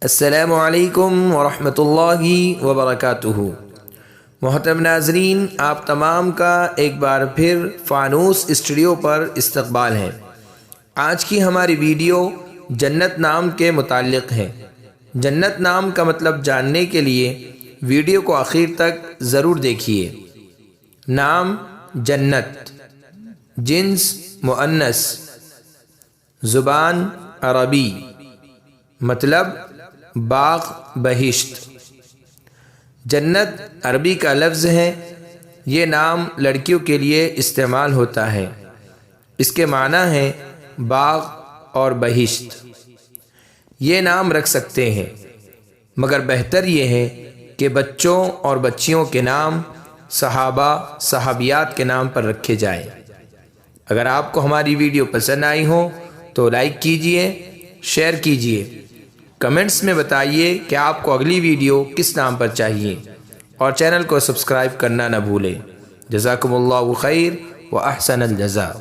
السلام علیکم ورحمۃ اللہ وبرکاتہ۔ محترم ناظرین، آپ تمام کا ایک بار پھر فانوس اسٹوڈیو پر استقبال ہے۔ آج کی ہماری ویڈیو جنت نام کے متعلق ہے۔ جنت نام کا مطلب جاننے کے لیے ویڈیو کو آخر تک ضرور دیکھیے۔ نام جنت، جنس مؤنث، زبان عربی، مطلب باغ بہشت۔ جنت عربی کا لفظ ہے۔ یہ نام لڑکیوں کے لیے استعمال ہوتا ہے۔ اس کے معنی ہے باغ اور بہشت۔ یہ نام رکھ سکتے ہیں، مگر بہتر یہ ہے کہ بچوں اور بچیوں کے نام صحابہ صحابیات کے نام پر رکھے جائیں۔ اگر آپ کو ہماری ویڈیو پسند آئی ہو تو لائک کیجئے، شیئر کیجئے، کمنٹس میں بتائیے کہ آپ کو اگلی ویڈیو کس نام پر چاہیے، اور چینل کو سبسکرائب کرنا نہ بھولیں۔ جزاکم اللہ خیر و احسن الجزاء۔